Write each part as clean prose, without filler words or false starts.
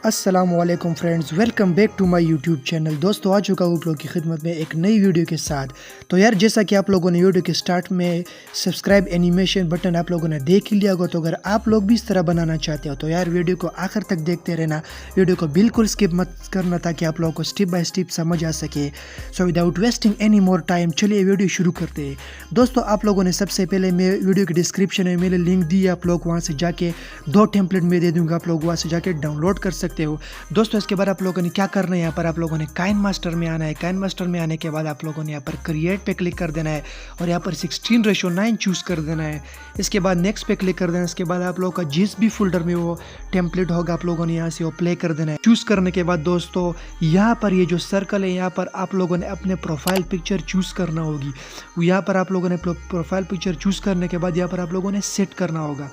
अस्सलामुअलैकुम friends, welcome back to my YouTube channel. दोस्तों, आ चुका हूँ आप लोगों की खिदमत में एक नई वीडियो के साथ। तो यार, जैसा कि आप लोगों ने वीडियो के स्टार्ट में सब्सक्राइब एनिमेशन बटन आप लोगों ने देख ही लिया होगा, तो अगर आप लोग भी इस तरह बनाना चाहते हो तो यार वीडियो को आखिर तक देखते रहना। वीडियो को बिल्कुल स्किप मत करना ताकि आप लोगों को स्टेप बाय स्टेप समझ आ सके। So without wasting any more time, चलिए वीडियो शुरू करते हैं। दोस्तों, आप लोगों ने सबसे पहले मैं वीडियो के डिस्क्रिप्शन में मेरे लिंक दी है, आप लोग वहाँ से जाके 2 टेम्पलेट में दे दूँगा, आप लोग वहाँ से जाके डाउनलोड कर सकते हो। दोस्तों, इसके बाद आप लोगों ने क्या करना है, यहाँ पर आप लोगों ने काइन मास्टर में आना है। काइन मास्टर में आने के बाद आप लोगों ने यहाँ पर क्रिएट पे क्लिक कर देना है और यहाँ पर 16:9 चूज कर देना है। इसके बाद नेक्स्ट पे क्लिक कर देना है। इसके बाद आप लोगों का जिस भी फोल्डर में वो टेम्पलेट होगा आप लोगों ने यहाँ से वो प्ले कर देना है। चूज करने के बाद दोस्तों, यहाँ पर ये जो सर्कल है, यहाँ पर आप लोगों ने अपने प्रोफाइल पिक्चर चूज करना होगी। यहाँ पर आप लोगों ने प्रोफाइल पिक्चर चूज करने के बाद यहाँ पर आप लोगों ने सेट करना होगा।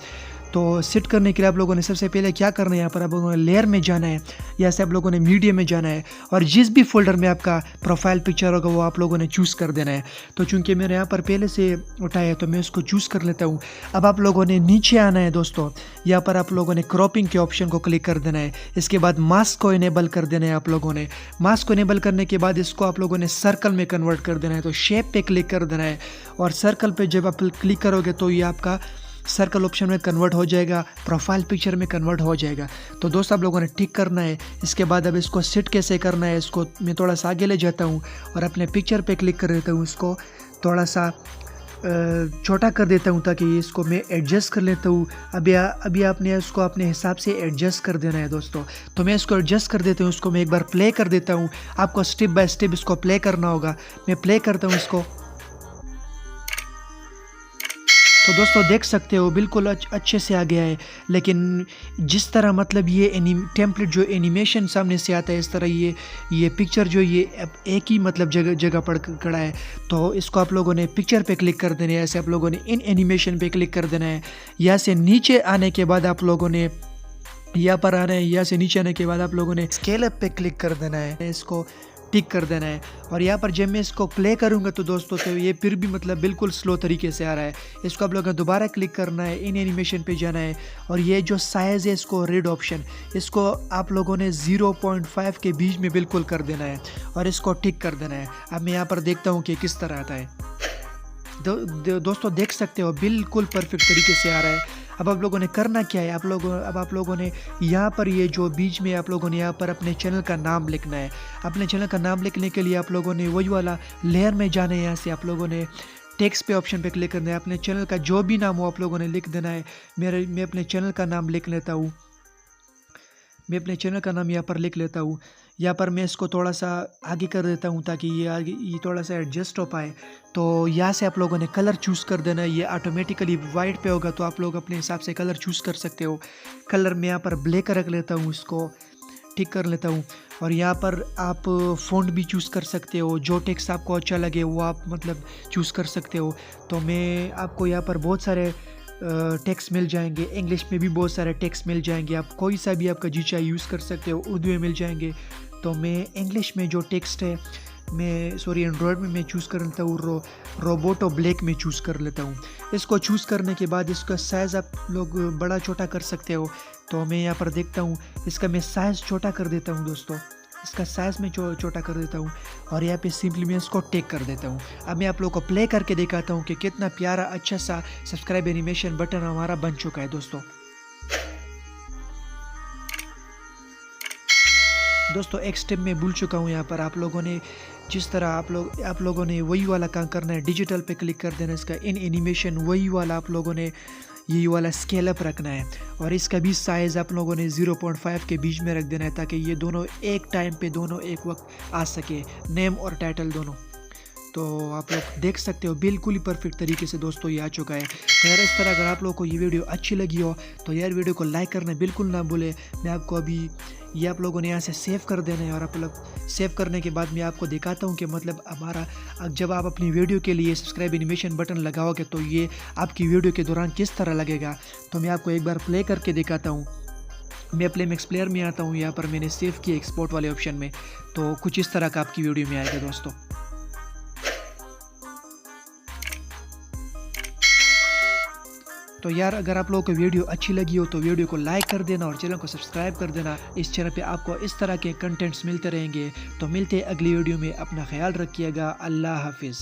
तो सेट करने के लिए आप लोगों ने सबसे पहले क्या करना है, यहाँ पर आप लोगों ने लेयर में जाना है, या से आप लोगों ने मीडिया में जाना है और जिस भी फोल्डर में आपका प्रोफाइल पिक्चर होगा वो आप लोगों ने चूज़ कर देना है। तो चूंकि मेरे यहाँ पर पहले से उठाया है तो मैं उसको चूज़ कर लेता हूँ। अब आप लोगों ने नीचे आना है दोस्तों, यहाँ पर आप लोगों ने क्रॉपिंग के ऑप्शन को क्लिक कर देना है। इसके बाद मास्क को इनेबल कर देना है। आप लोगों ने मास्क को इनेबल करने के बाद इसको आप लोगों ने सर्कल में कन्वर्ट कर देना है। तो शेप पे क्लिक कर देना है और सर्कल पे जब आप क्लिक करोगे तो ये आपका सर्कल ऑप्शन में कन्वर्ट हो जाएगा, प्रोफाइल पिक्चर में कन्वर्ट हो जाएगा। तो दोस्त, आप लोगों ने टिक करना है। इसके बाद अब इसको सेट कैसे करना है, इसको मैं थोड़ा सा आगे ले जाता हूँ और अपने पिक्चर पे क्लिक कर देता हूँ। इसको थोड़ा सा छोटा कर देता हूँ ताकि इसको मैं एडजस्ट कर लेता हूँ। अभी आपने इसको अपने हिसाब से एडजस्ट कर देना है दोस्तों। तो मैं इसको एडजस्ट कर देता हूँ। इसको मैं एक बार प्ले कर देता हूँ। आपको स्टेप बाय स्टेप इसको प्ले करना होगा। मैं प्ले करता हूँ इसको। तो दोस्तों, देख सकते हो बिल्कुल अच्छे से आ गया है। लेकिन जिस तरह मतलब ये टेम्पलेट जो एनिमेशन सामने से आता है, इस तरह ये पिक्चर जो ये एक ही मतलब जगह पर खड़ा है। तो इसको आप लोगों ने पिक्चर पे क्लिक कर देना है। ऐसे आप लोगों ने इन एनिमेशन पे क्लिक कर देना है। यहाँ से नीचे आने के बाद आप लोगों ने यहाँ पर आना है। यहाँ से नीचे आने के बाद आप लोगों ने स्केल अप पे क्लिक कर देना है, इसको टिक कर देना है। और यहाँ पर जब मैं इसको प्ले करूँगा तो दोस्तों, तो ये फिर भी मतलब बिल्कुल स्लो तरीके से आ रहा है। इसको आप लोगों को दोबारा क्लिक करना है, इन एनिमेशन पे जाना है और ये जो साइज़ है इसको रेड ऑप्शन, इसको आप लोगों ने 0.5 के बीच में बिल्कुल कर देना है और इसको टिक कर देना है। अब मैं यहाँ पर देखता हूँ कि किस तरह आता है। दोस्तों, देख सकते हो बिल्कुल परफेक्ट तरीके से आ रहा है। अब आप लोगों ने करना क्या है, अब आप लोगों ने यहाँ पर ये जो बीच में आप लोगों ने यहाँ पर अपने चैनल का नाम लिखना है। अपने चैनल का नाम लिखने के लिए आप लोगों ने वही वाला लेयर में जाना है। यहाँ से आप लोगों ने टेक्स्ट पे ऑप्शन पे क्लिक करना है। अपने चैनल का जो भी नाम हो आप लोगों ने लिख देना है। मैं अपने चैनल का नाम लिख लेता हूँ। मैं अपने चैनल का नाम यहाँ पर लिख लेता हूँ। यहाँ पर मैं इसको थोड़ा सा आगे कर देता हूँ ताकि ये थोड़ा सा एडजस्ट हो पाए। तो यहाँ से आप लोगों ने कलर चूज़ कर देना है। ये ऑटोमेटिकली वाइट पे होगा तो आप लोग अपने हिसाब से कलर चूज़ कर सकते हो। कलर मैं यहाँ पर ब्लैक रख लेता हूँ, इसको टिक कर लेता हूँ। और यहाँ पर आप फ़ॉन्ट भी चूज़ कर सकते हो, जो टेक्स्ट आपको अच्छा लगे वो आप मतलब चूज़ कर सकते हो। तो मैं आपको यहाँ पर बहुत सारे टेक्स्ट मिल जाएंगे। इंग्लिश में भी बहुत सारे टेक्स्ट मिल जाएंगे। आप कोई सा भी आपका जी चाहे यूज़ कर सकते हो। उर्दू में मिल जाएंगे। तो मैं इंग्लिश में जो टेक्स्ट है एंड्रॉयड में मैं चूज़ कर लेता हूँ। रोबोट और ब्लैक में चूज़ कर लेता हूँ। इसको चूज़ करने के बाद इसका साइज़ आप लोग बड़ा छोटा कर सकते हो। तो मैं यहाँ पर देखता हूँ, इसका मैं साइज़ छोटा कर देता हूँ दोस्तों। इसका साइज़ में छोटा कर देता हूँ और यहाँ पे सिंपली मैं इसको टेक कर देता हूँ। अब मैं आप लोगों को प्ले करके दिखाता हूँ कि कितना प्यारा अच्छा सा सब्सक्राइब एनिमेशन बटन हमारा बन चुका है दोस्तों, एक स्टेप में भूल चुका हूँ। यहाँ पर आप लोगों ने जिस तरह आप लोगों ने वही वाला काम करना है। डिजिटल पे क्लिक कर देना, इसका इन एनिमेशन वही वाला आप लोगों ने यही वाला स्केल अप रखना है और इसका भी साइज़ आप लोगों ने 0.5 के बीच में रख देना है ताकि ये दोनों एक टाइम पे दोनों एक वक्त आ सके, नेम और टाइटल दोनों। तो आप लोग देख सकते हो बिल्कुल ही परफेक्ट तरीके से दोस्तों ये आ चुका है। तो यार, इस तरह अगर आप लोगों को ये वीडियो अच्छी लगी हो तो यार वीडियो को लाइक करना बिल्कुल ना भूले। मैं आपको अभी ये आप लोगों ने यहाँ से सेव कर देना है और आप लोग सेव करने के बाद मैं आपको दिखाता हूँ कि मतलब हमारा जब आप अपनी वीडियो के लिए सब्सक्राइब एनिमेशन बटन लगाओगे तो ये आपकी वीडियो के दौरान किस तरह लगेगा। तो मैं आपको एक बार प्ले करके दिखाता हूँ। मैं प्ले मैक्स प्लेयर में आता हूँ। यहाँ पर मैंने सेव किया एक्सपोर्ट वाले ऑप्शन में। तो कुछ इस तरह का आपकी वीडियो में आएगा दोस्तों। तो यार अगर आप लोगों को वीडियो अच्छी लगी हो तो वीडियो को लाइक कर देना और चैनल को सब्सक्राइब कर देना। इस चैनल पे आपको इस तरह के कंटेंट्स मिलते रहेंगे। तो मिलते हैं अगली वीडियो में, अपना ख्याल रखिएगा। अल्लाह हाफिज़।